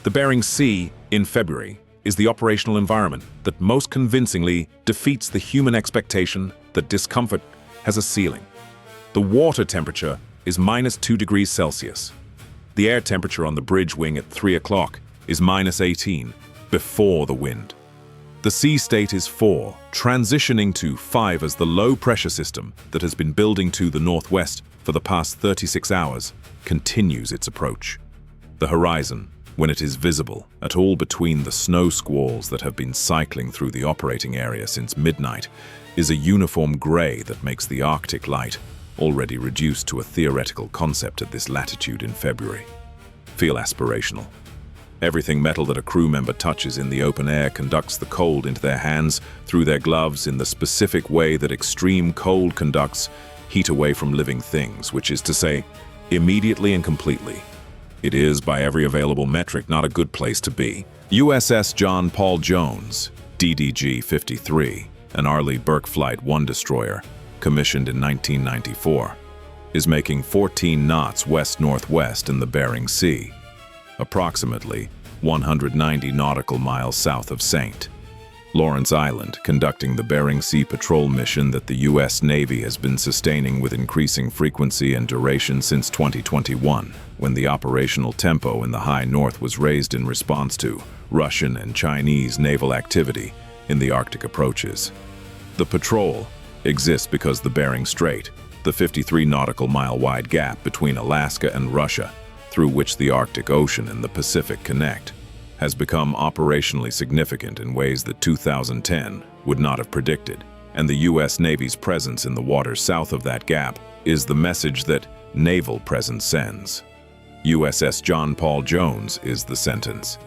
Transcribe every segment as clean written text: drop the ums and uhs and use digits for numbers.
The Bering Sea, in February, is the operational environment that most convincingly defeats the human expectation that discomfort has a ceiling. The water temperature is -2 degrees Celsius. The air temperature on the bridge wing at 3 o'clock is -18 before the wind. The sea state is 4, transitioning to 5 as the low-pressure system that has been building to the northwest for the past 36 hours continues its approach. The horizon, when it is visible at all between the snow squalls that have been cycling through the operating area since midnight, is a uniform gray that makes the Arctic light, already reduced to a theoretical concept at this latitude in February, feel aspirational. Everything metal that a crew member touches in the open air conducts the cold into their hands through their gloves in the specific way that extreme cold conducts heat away from living things, which is to say, immediately and completely. It is, by every available metric, not a good place to be. USS John Paul Jones, DDG-53, an Arleigh Burke Flight 1 destroyer, commissioned in 1994, is making 14 knots west-northwest in the Bering Sea, approximately 190 nautical miles south of St. Lawrence Island, conducting the Bering Sea patrol mission that the U.S. Navy has been sustaining with increasing frequency and duration since 2021, when the operational tempo in the high north was raised in response to Russian and Chinese naval activity in the Arctic approaches. The patrol exists because the Bering Strait, the 53 nautical mile wide gap between Alaska and Russia, through which the Arctic Ocean and the Pacific connect, has become operationally significant in ways that 2010 would not have predicted, and the U.S. Navy's presence in the waters south of that gap is the message that naval presence sends. USS John Paul Jones is the sentence.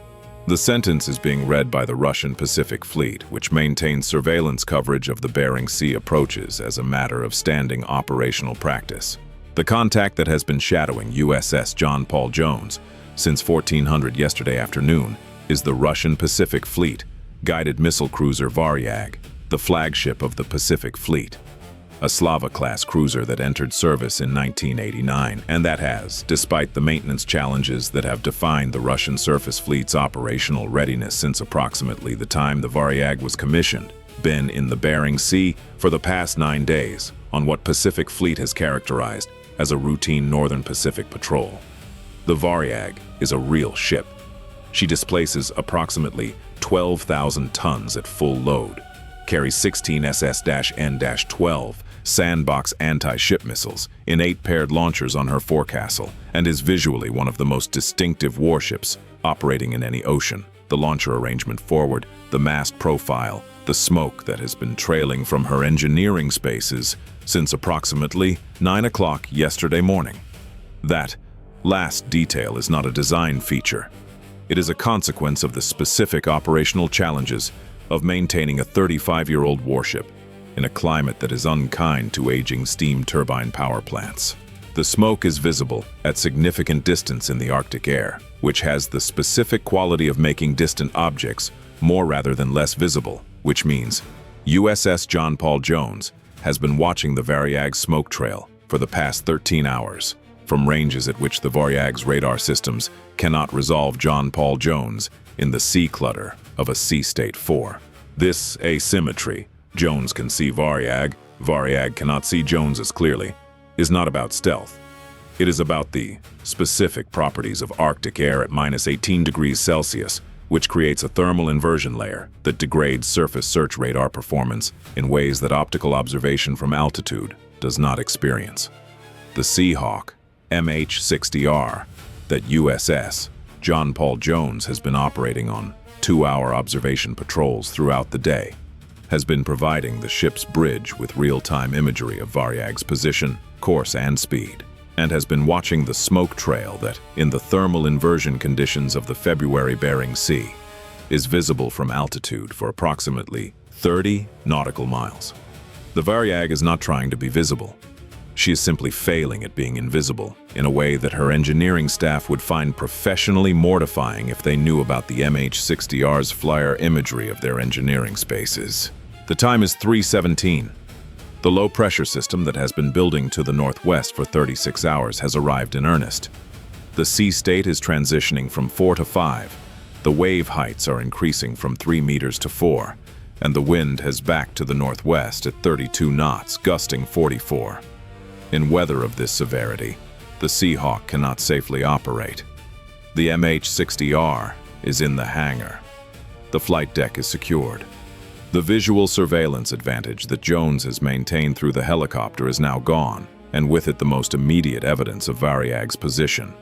The sentence is being read by the Russian Pacific Fleet, which maintains surveillance coverage of the Bering Sea approaches as a matter of standing operational practice. The contact that has been shadowing USS John Paul Jones since 1400 yesterday afternoon is the Russian Pacific Fleet guided missile cruiser Varyag, the flagship of the Pacific Fleet, a Slava-class cruiser that entered service in 1989 and that has, despite the maintenance challenges that have defined the Russian surface fleet's operational readiness since approximately the time the Varyag was commissioned, been in the Bering Sea for the past 9 days on what Pacific Fleet has characterized as a routine Northern Pacific patrol. The Varyag is a real ship. She displaces approximately 12,000 tons at full load, carries 16 SS-N-12 sandbox anti-ship missiles in 8 paired launchers on her forecastle, and is visually one of the most distinctive warships operating in any ocean. The launcher arrangement forward, the mast profile, the smoke that has been trailing from her engineering spaces since approximately 9 o'clock yesterday morning. That last detail is not a design feature. It is a consequence of the specific operational challenges of maintaining a 35-year-old warship in a climate that is unkind to aging steam turbine power plants. The smoke is visible at significant distance in the Arctic air, which has the specific quality of making distant objects more rather than less visible, which means USS John Paul Jones has been watching the Varyag's smoke trail for the past 13 hours, from ranges at which the Varyag's radar systems cannot resolve John Paul Jones in the sea clutter of a sea state 4. This asymmetry, Jones can see Varyag, Varyag cannot see Jones as clearly, is not about stealth. It is about the specific properties of Arctic air at -18 degrees Celsius, which creates a thermal inversion layer that degrades surface search radar performance in ways that optical observation from altitude does not experience. The Seahawk, MH-60R, that USS John Paul Jones has been operating on 2-hour observation patrols throughout the day, has been providing the ship's bridge with real-time imagery of Varyag's position, course, and speed, and has been watching the smoke trail that, in the thermal inversion conditions of the February Bering Sea, is visible from altitude for approximately 30 nautical miles. The Varyag is not trying to be visible. She is simply failing at being invisible in a way that her engineering staff would find professionally mortifying if they knew about the MH-60R's flyer imagery of their engineering spaces. The time is 3:17. The low-pressure system that has been building to the northwest for 36 hours has arrived in earnest. The sea state is transitioning from 4 to 5 The wave heights are increasing from 3 meters to 4, and the wind has backed to the northwest at 32 knots, gusting 44. In weather of this severity, the Seahawk cannot safely operate. The MH-60R is in the hangar. The flight deck is secured. The visual surveillance advantage that Jones has maintained through the helicopter is now gone, and with it the most immediate evidence of Varyag's position.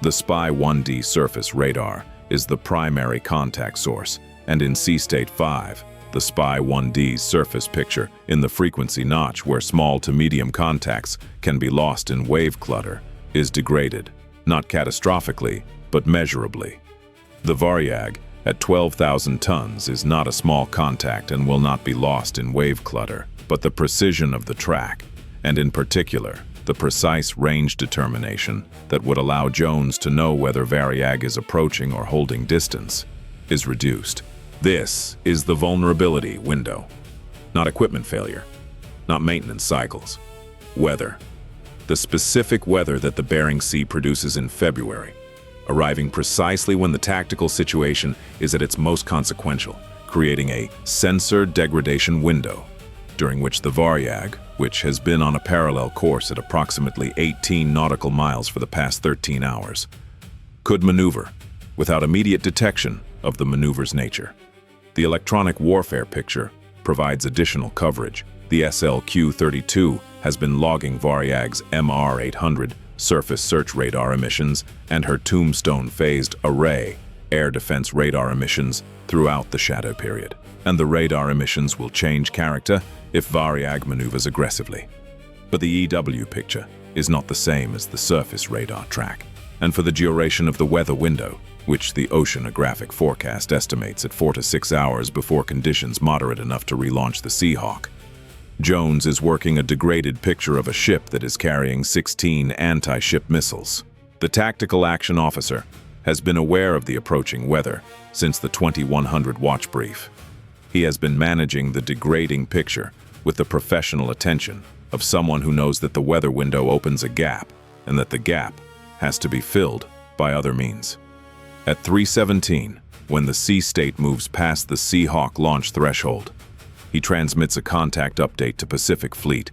The Spy-1D surface radar is the primary contact source, and in Sea State 5, the Spy-1D's surface picture in the frequency notch where small to medium contacts can be lost in wave clutter is degraded, not catastrophically, but measurably. The Varyag, at 12,000 tons, is not a small contact and will not be lost in wave clutter, but the precision of the track, and in particular, the precise range determination that would allow Jones to know whether Varyag is approaching or holding distance, is reduced. This is the vulnerability window. Not equipment failure, not maintenance cycles. Weather. The specific weather that the Bering Sea produces in February, arriving precisely when the tactical situation is at its most consequential, creating a sensor degradation window, during which the Varyag, which has been on a parallel course at approximately 18 nautical miles for the past 13 hours, could maneuver without immediate detection of the maneuver's nature. The electronic warfare picture provides additional coverage. The SLQ-32 has been logging Varyag's MR-800 surface search radar emissions and her Tombstone phased array air defense radar emissions throughout the shadow period, and the radar emissions will change character if Varyag maneuvers aggressively. But the EW picture is not the same as the surface radar track, and for the duration of the weather window, which the oceanographic forecast estimates at 4 to 6 hours before conditions moderate enough to relaunch the Seahawk, Jones is working a degraded picture of a ship that is carrying 16 anti-ship missiles. The tactical action officer has been aware of the approaching weather since the 2100 watch brief. He has been managing the degrading picture with the professional attention of someone who knows that the weather window opens a gap and that the gap has to be filled by other means. At 3:17, when the Sea State moves past the Seahawk launch threshold, he transmits a contact update to Pacific Fleet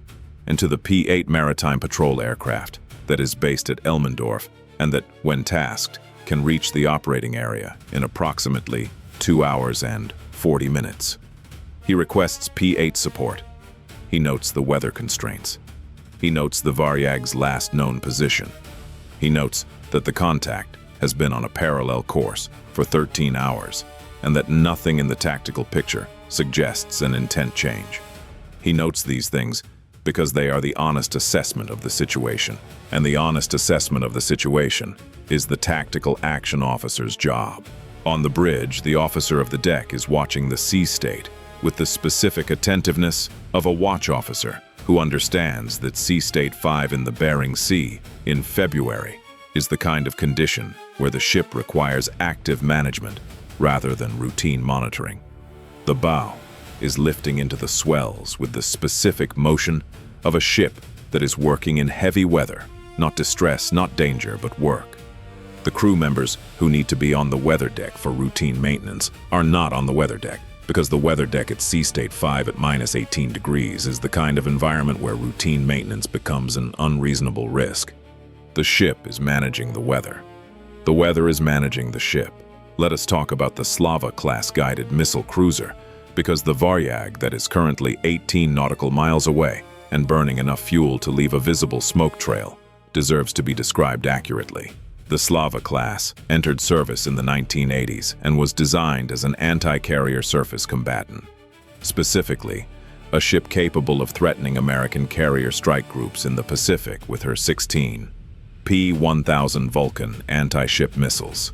and to the P-8 Maritime Patrol aircraft that is based at Elmendorf and that, when tasked, can reach the operating area in approximately 2 hours and 40 minutes. He requests P-8 support. He notes the weather constraints. He notes the Varyag's last known position. He notes that the contact has been on a parallel course for 13 hours and that nothing in the tactical picture suggests an intent change. He notes these things because they are the honest assessment of the situation, and the honest assessment of the situation is the tactical action officer's job. On the bridge, the officer of the deck is watching the Sea State with the specific attentiveness of a watch officer who understands that Sea State 5 in the Bering Sea in February is the kind of condition where the ship requires active management rather than routine monitoring. The bow is lifting into the swells with the specific motion of a ship that is working in heavy weather, not distress, not danger, but work. The crew members who need to be on the weather deck for routine maintenance are not on the weather deck, because the weather deck at Sea State 5 at minus 18 degrees is the kind of environment where routine maintenance becomes an unreasonable risk. The ship is managing the weather. The weather is managing the ship. Let us talk about the Slava-class guided missile cruiser, because the Varyag that is currently 18 nautical miles away and burning enough fuel to leave a visible smoke trail deserves to be described accurately. The Slava-class entered service in the 1980s and was designed as an anti-carrier surface combatant. Specifically, a ship capable of threatening American carrier strike groups in the Pacific with her 16 P-1000 Vulkan anti-ship missiles.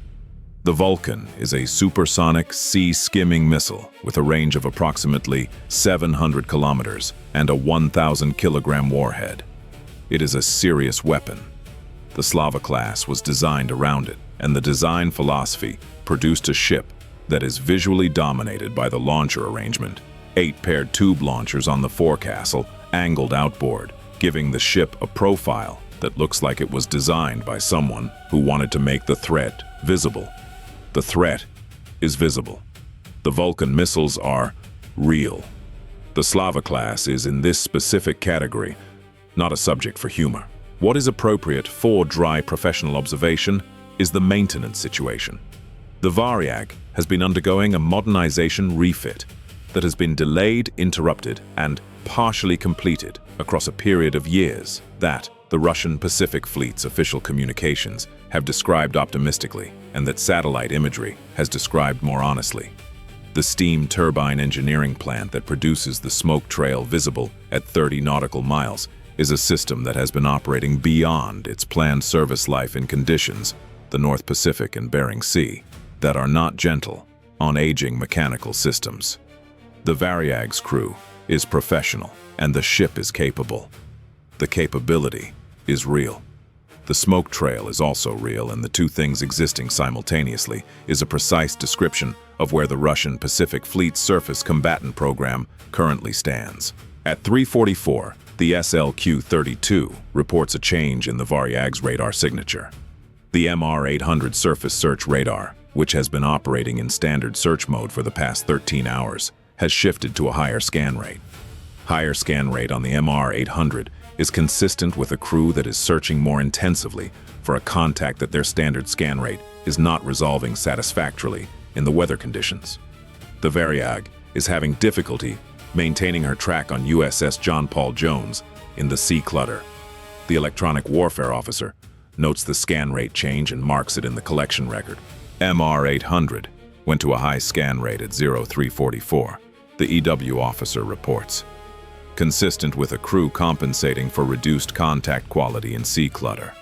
The Vulkan is a supersonic sea-skimming missile with a range of approximately 700 kilometers and a 1,000-kilogram warhead. It is a serious weapon. The Slava-class was designed around it, and the design philosophy produced a ship that is visually dominated by the launcher arrangement. 8 paired tube launchers on the forecastle, angled outboard, giving the ship a profile that looks like it was designed by someone who wanted to make the threat visible. The threat is visible. The Vulkan missiles are real. The Slava-class is in this specific category, not a subject for humor. What is appropriate for dry professional observation is the maintenance situation. The Varyag has been undergoing a modernization refit that has been delayed, interrupted, and partially completed across a period of years that the Russian Pacific Fleet's official communications have described optimistically and that satellite imagery has described more honestly. The steam turbine engineering plant that produces the smoke trail visible at 30 nautical miles is a system that has been operating beyond its planned service life in conditions, the North Pacific and Bering Sea, that are not gentle on aging mechanical systems. The Varyag's crew is professional and the ship is capable. The capability is real. The smoke trail is also real, and the two things existing simultaneously is a precise description of where the Russian Pacific Fleet surface combatant program currently stands. At 3:44, the SLQ-32 reports a change in the Varyag's radar signature. The MR-800 surface search radar, which has been operating in standard search mode for the past 13 hours, has shifted to a higher scan rate. Higher scan rate on the MR-800 is consistent with a crew that is searching more intensively for a contact that their standard scan rate is not resolving satisfactorily in the weather conditions. The Varyag is having difficulty maintaining her track on USS John Paul Jones in the sea clutter. The electronic warfare officer notes the scan rate change and marks it in the collection record. MR-800 went to a high scan rate at 0344, the EW officer reports. Consistent with a crew compensating for reduced contact quality in sea clutter.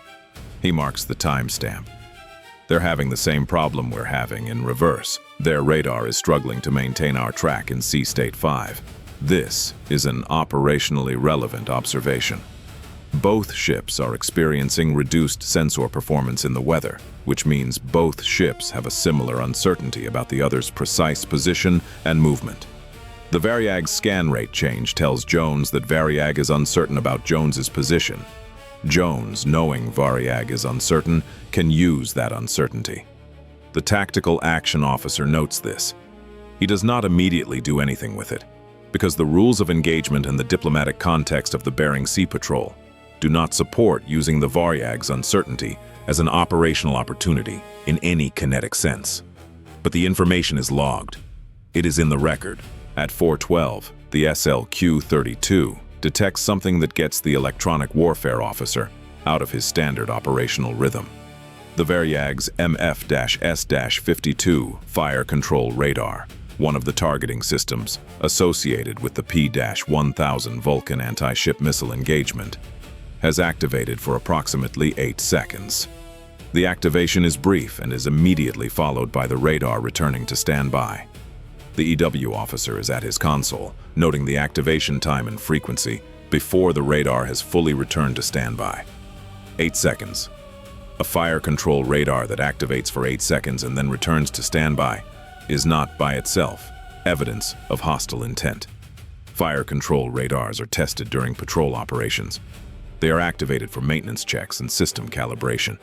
He marks the timestamp. They're having the same problem we're having in reverse. Their radar is struggling to maintain our track in Sea State 5. This is an operationally relevant observation. Both ships are experiencing reduced sensor performance in the weather, which means both ships have a similar uncertainty about the other's precise position and movement. The Varyag's scan rate change tells Jones that Varyag is uncertain about Jones's position. Jones, knowing Varyag is uncertain, can use that uncertainty. The tactical action officer notes this. He does not immediately do anything with it, because the rules of engagement and the diplomatic context of the Bering Sea Patrol do not support using the Varyag's uncertainty as an operational opportunity in any kinetic sense. But the information is logged. It is in the record. At 4:12, the SLQ-32 detects something that gets the electronic warfare officer out of his standard operational rhythm. The Varyag's MF-S-52 fire control radar, one of the targeting systems associated with the P-1000 Vulkan anti-ship missile engagement, has activated for approximately 8 seconds. The activation is brief and is immediately followed by the radar returning to standby. The EW officer is at his console, noting the activation time and frequency before the radar has fully returned to standby. 8 seconds. A fire control radar that activates for 8 seconds and then returns to standby is not by itself evidence of hostile intent. Fire control radars are tested during patrol operations. They are activated for maintenance checks and system calibration.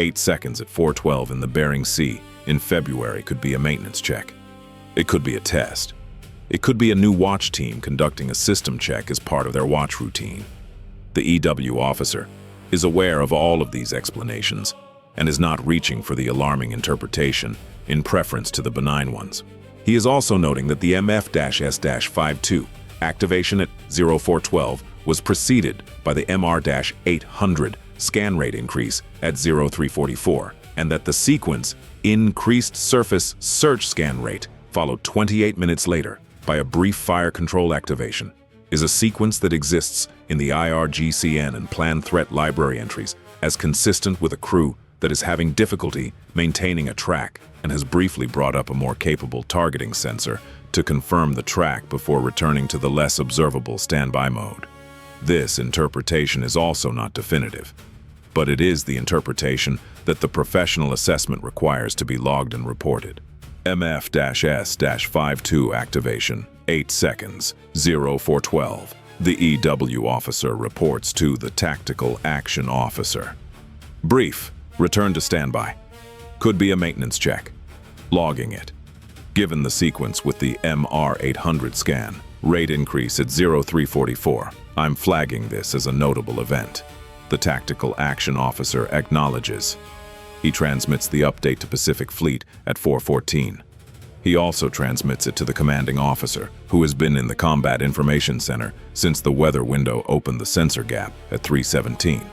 8 seconds at 4:12 in the Bering Sea in February could be a maintenance check. It could be a test. It could be a new watch team conducting a system check as part of their watch routine. The EW officer is aware of all of these explanations and is not reaching for the alarming interpretation in preference to the benign ones. He is also noting that the MF-S-52 activation at 0412 was preceded by the MR-800 scan rate increase at 0344, and that the sequence increased surface search scan rate followed 28 minutes later by a brief fire control activation, is a sequence that exists in the IRGCN and Plan Threat Library entries as consistent with a crew that is having difficulty maintaining a track and has briefly brought up a more capable targeting sensor to confirm the track before returning to the less observable standby mode. This interpretation is also not definitive, but it is the interpretation that the professional assessment requires to be logged and reported. MF-S-52 activation, 8 seconds, 0412. The EW officer reports to the tactical action officer. Brief, return to standby. Could be a maintenance check. Logging it. Given the sequence with the MR800 scan, rate increase at 0344, I'm flagging this as a notable event. The Tactical Action Officer acknowledges. He transmits the update to Pacific Fleet at 414. He also transmits it to the commanding officer, who has been in the Combat Information Center since the weather window opened the sensor gap at 317.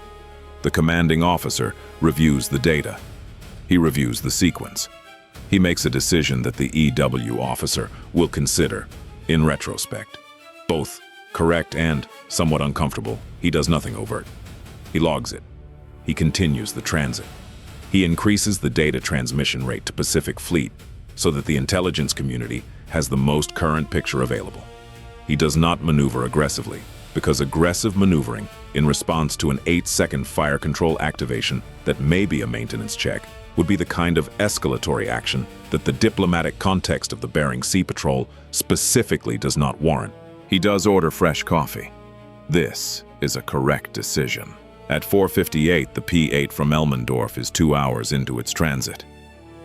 The commanding officer reviews the data. He reviews the sequence. He makes a decision that the EW officer will consider, in retrospect. Both correct and somewhat uncomfortable. He does nothing overt. He logs it. He continues the transit. He increases the data transmission rate to Pacific Fleet so that the intelligence community has the most current picture available. He does not maneuver aggressively, because aggressive maneuvering in response to an 8-second fire control activation that may be a maintenance check would be the kind of escalatory action that the diplomatic context of the Bering Sea Patrol specifically does not warrant. He does order fresh coffee. This is a correct decision. At 4:58, the P-8 from Elmendorf is 2 hours into its transit.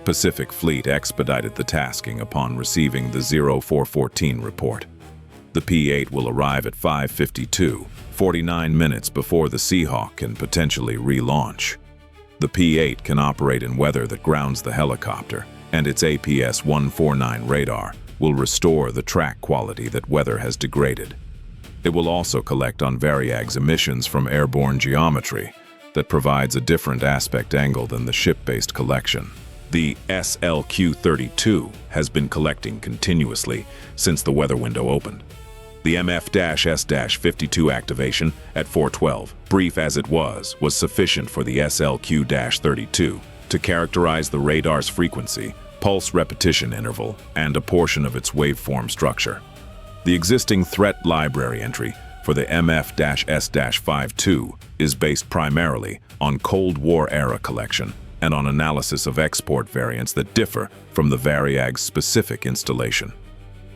Pacific Fleet expedited the tasking upon receiving the 0414 report. The P-8 will arrive at 5:52, 49 minutes before the Seahawk can potentially relaunch. The P-8 can operate in weather that grounds the helicopter, and its APS-149 radar will restore the track quality that weather has degraded. It will also collect on Varyag's emissions from airborne geometry that provides a different aspect angle than the ship-based collection. The SLQ-32 has been collecting continuously since the weather window opened. The MF-S-52 activation at 412, brief as it was sufficient for the SLQ-32 to characterize the radar's frequency, pulse repetition interval, and a portion of its waveform structure. The existing threat library entry for the MF-S-52 is based primarily on Cold War-era collection and on analysis of export variants that differ from the Varyag's specific installation.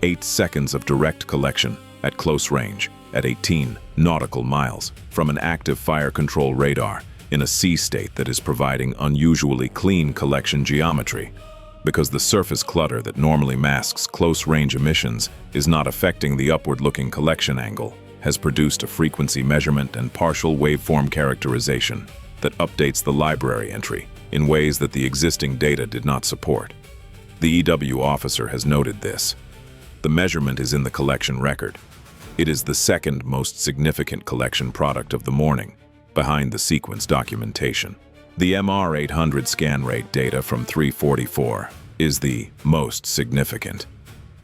8 seconds of direct collection at close range at 18 nautical miles from an active fire control radar in a sea state that is providing unusually clean collection geometry. Because the surface clutter that normally masks close-range emissions is not affecting the upward-looking collection angle, has produced a frequency measurement and partial waveform characterization that updates the library entry in ways that the existing data did not support. The EW officer has noted this. The measurement is in the collection record. It is the second most significant collection product of the morning, behind the sequence documentation. The MR800 scan rate data from 344 is the most significant.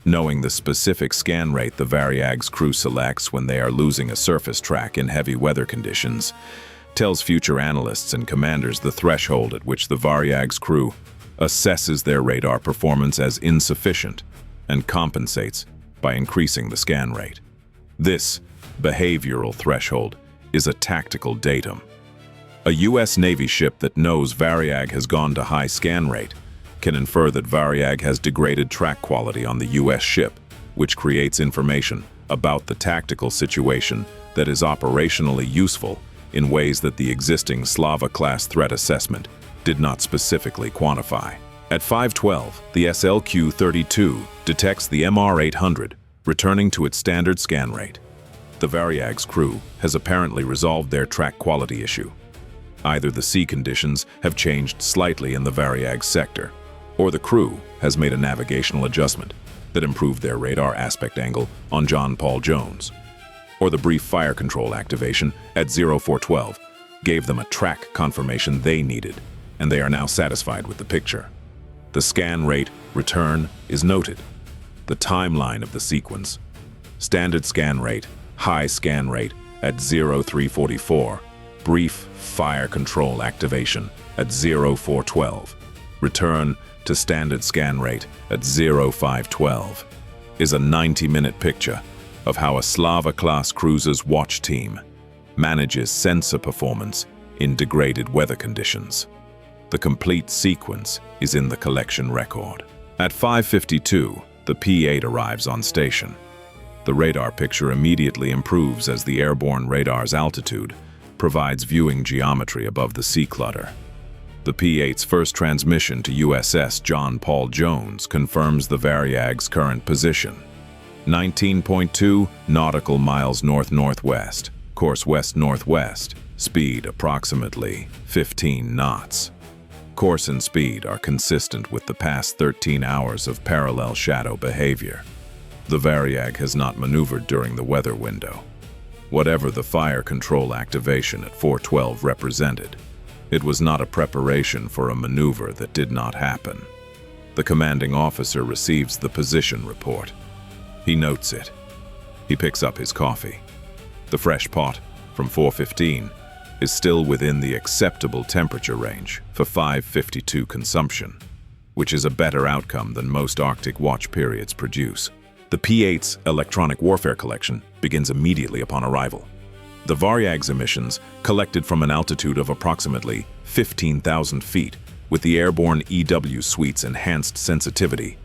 Knowing the specific scan rate the Varyag's crew selects when they are losing a surface track in heavy weather conditions tells future analysts and commanders the threshold at which the Varyag's crew assesses their radar performance as insufficient and compensates by increasing the scan rate. This behavioral threshold is a tactical datum. A U.S. Navy ship that knows Varyag has gone to high scan rate can infer that Varyag has degraded track quality on the U.S. ship, which creates information about the tactical situation that is operationally useful in ways that the existing Slava-class threat assessment did not specifically quantify. At 512, the SLQ-32 detects the MR800, returning to its standard scan rate. The Varyag's crew has apparently resolved their track quality issue. Either the sea conditions have changed slightly in the Varyag sector, or the crew has made a navigational adjustment that improved their radar aspect angle on John Paul Jones, or the brief fire control activation at 0412 gave them a track confirmation they needed, and they are now satisfied with the picture. The scan rate return is noted. The timeline of the sequence: standard scan rate, high scan rate at 0344, brief fire control activation at 0412, return to standard scan rate at 0512, is a 90-minute picture of how a Slava-class cruiser's watch team manages sensor performance in degraded weather conditions. The complete sequence is in the collection record. At 5:52, the P-8 arrives on station. The radar picture immediately improves as the airborne radar's altitude provides viewing geometry above the sea clutter. The P-8's first transmission to USS John Paul Jones confirms the Varyag's current position. 19.2 nautical miles north-northwest, course west-northwest, speed approximately 15 knots. Course and speed are consistent with the past 13 hours of parallel shadow behavior. The Varyag has not maneuvered during the weather window. Whatever the fire control activation at 412 represented, it was not a preparation for a maneuver that did not happen. The commanding officer receives the position report. He notes it. He picks up his coffee. The fresh pot, from 415, is still within the acceptable temperature range for 552 consumption, which is a better outcome than most Arctic watch periods produce. The P-8's electronic warfare collection begins immediately upon arrival. The Varyag's emissions, collected from an altitude of approximately 15,000 feet, with the airborne EW suite's enhanced sensitivity,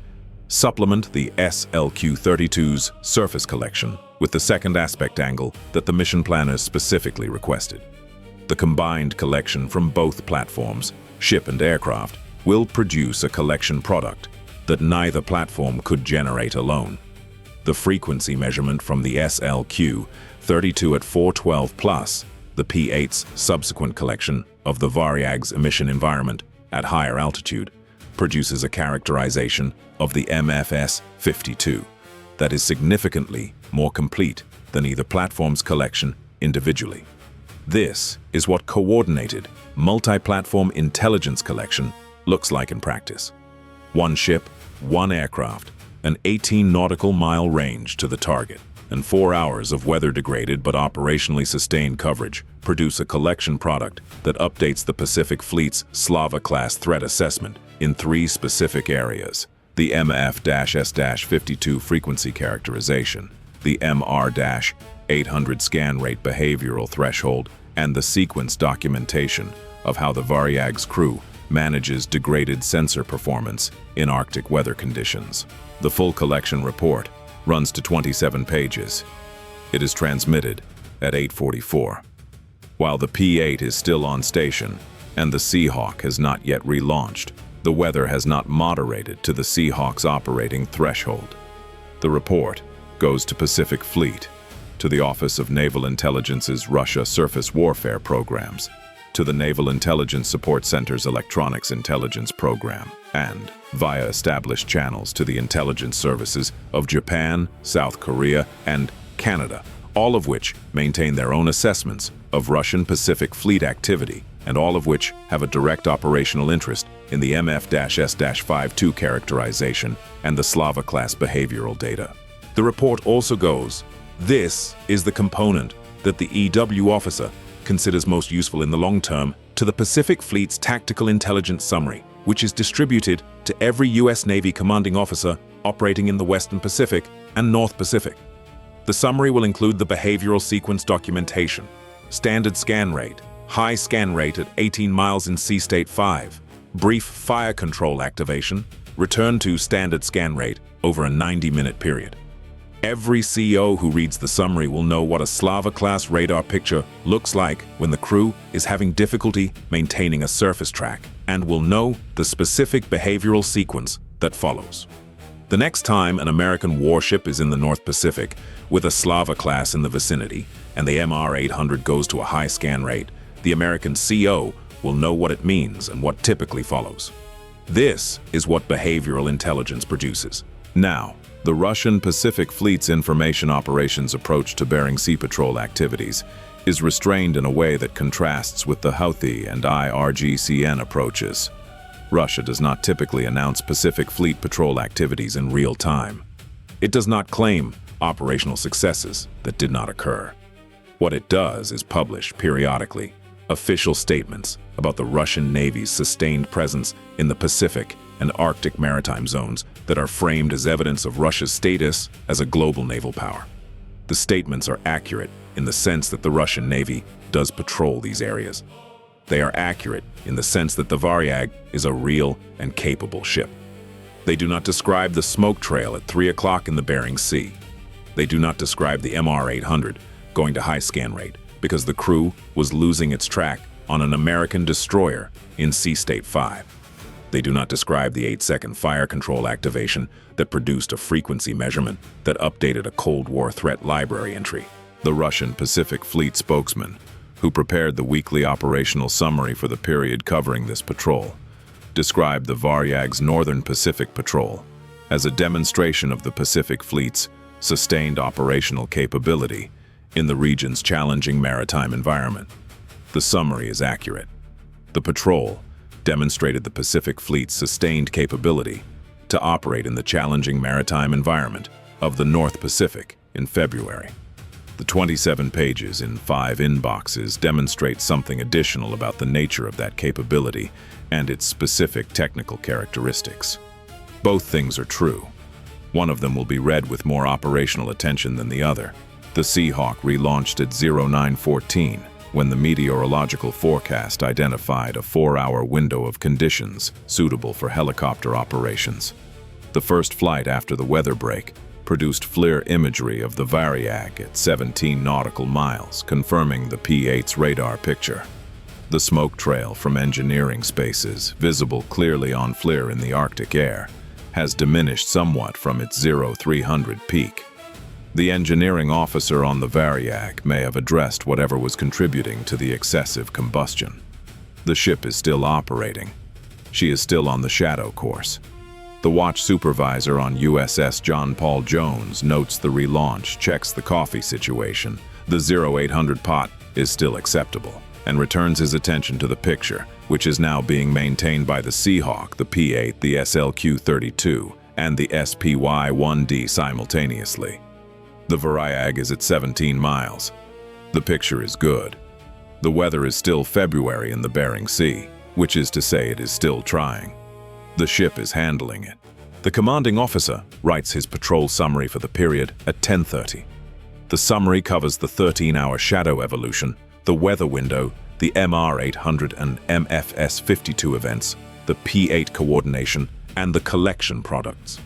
supplement the SLQ-32's surface collection with the second aspect angle that the mission planners specifically requested. The combined collection from both platforms, ship and aircraft, will produce a collection product that neither platform could generate alone. The frequency measurement from the SLQ-32 at 412 plus the P-8's subsequent collection of the Varyag's emission environment at higher altitude produces a characterization of the MFS-52 that is significantly more complete than either platform's collection individually. This is what coordinated, multi-platform intelligence collection looks like in practice. One ship, one aircraft, an 18 nautical mile range to the target, and 4 hours of weather-degraded but operationally sustained coverage produce a collection product that updates the Pacific Fleet's Slava-class threat assessment in 3 specific areas: the MF-S-52 frequency characterization, the MR-800 scan rate behavioral threshold, and the sequence documentation of how the Varyag's crew manages degraded sensor performance in Arctic weather conditions. The full collection report runs to 27 pages. It is transmitted at 8:44. While the P-8 is still on station and the Seahawk has not yet relaunched, the weather has not moderated to the Seahawk's operating threshold. The report goes to Pacific Fleet, to the Office of Naval Intelligence's Russia Surface Warfare Programs, to the Naval Intelligence Support Center's Electronics Intelligence Program, and, via established channels, to the intelligence services of Japan, South Korea, and Canada, all of which maintain their own assessments of Russian Pacific Fleet activity, and all of which have a direct operational interest in the MF-S-52 characterization and the Slava-class behavioral data. The report also goes, this is the component that the EW officer considers most useful in the long term to the Pacific Fleet's Tactical Intelligence Summary, which is distributed to every U.S. Navy commanding officer operating in the Western Pacific and North Pacific. The summary will include the behavioral sequence documentation, standard scan rate, high scan rate at 18 miles in Sea State 5, brief fire control activation, return to standard scan rate over a 90-minute period. Every CO who reads the summary will know what a Slava-class radar picture looks like when the crew is having difficulty maintaining a surface track, and will know the specific behavioral sequence that follows. The next time an American warship is in the North Pacific with a Slava-class in the vicinity, and the MR-800 goes to a high scan rate, the American CO will know what it means and what typically follows. This is what behavioral intelligence produces. Now, the Russian Pacific Fleet's information operations approach to Bering Sea patrol activities is restrained in a way that contrasts with the Houthi and IRGCN approaches. Russia does not typically announce Pacific Fleet patrol activities in real time. It does not claim operational successes that did not occur. What it does is publish, periodically, official statements about the Russian Navy's sustained presence in the Pacific and Arctic maritime zones that are framed as evidence of Russia's status as a global naval power. The statements are accurate in the sense that the Russian Navy does patrol these areas. They are accurate in the sense that the Varyag is a real and capable ship. They do not describe the smoke trail at 3 o'clock in the Bering Sea. They do not describe the MR-800 going to high scan rate because the crew was losing its track on an American destroyer in Sea State 5. They do not describe the 8-second fire control activation that produced a frequency measurement that updated a Cold War threat library entry. The Russian Pacific Fleet spokesman, who prepared the weekly operational summary for the period covering this patrol, described the Varyag's Northern Pacific Patrol as a demonstration of the Pacific Fleet's sustained operational capability in the region's challenging maritime environment. The summary is accurate. The patrol demonstrated the Pacific Fleet's sustained capability to operate in the challenging maritime environment of the North Pacific in February. The 27 pages in 5 inboxes demonstrate something additional about the nature of that capability and its specific technical characteristics. Both things are true. One of them will be read with more operational attention than the other. The Seahawk relaunched at 0914 when the meteorological forecast identified a 4-hour window of conditions suitable for helicopter operations. The first flight after the weather break produced FLIR imagery of the Varyag at 17 nautical miles, confirming the P-8's radar picture. The smoke trail from engineering spaces, visible clearly on FLIR in the Arctic air, has diminished somewhat from its 0300 peak. The engineering officer on the Varyag may have addressed whatever was contributing to the excessive combustion. The ship is still operating. She is still on the shadow course. The watch supervisor on USS John Paul Jones notes the relaunch, checks the coffee situation. The 0800 pot is still acceptable, and returns his attention to the picture, which is now being maintained by the Seahawk, the P-8, the SLQ-32, and the SPY-1D simultaneously. The Varyag is at 17 miles. The picture is good. The weather is still February in the Bering Sea, which is to say it is still trying. The ship is handling it. The commanding officer writes his patrol summary for the period at 10:30. The summary covers the 13-hour shadow evolution, the weather window, the MR800 and MFS52 events, the P-8 coordination, and the collection products.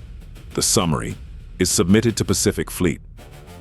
The summary is submitted to Pacific Fleet.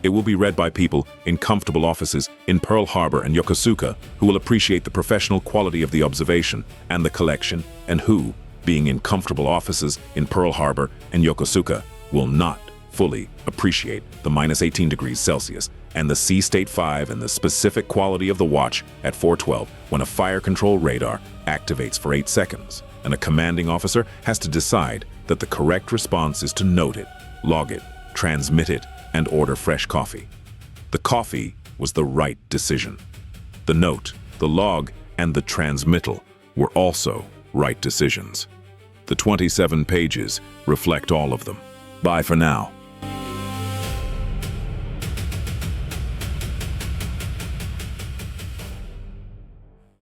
It will be read by people in comfortable offices in Pearl Harbor and Yokosuka who will appreciate the professional quality of the observation and the collection, and who, being in comfortable offices in Pearl Harbor and Yokosuka, will not fully appreciate the -18 degrees Celsius and the Sea State 5 and the specific quality of the watch at 4:12 when a fire control radar activates for 8 seconds, and a commanding officer has to decide that the correct response is to note it, log it, transmit it, and order fresh coffee. The coffee was the right decision. The note, the log, and the transmittal were also right decisions. The 27 pages reflect all of them. Bye for now.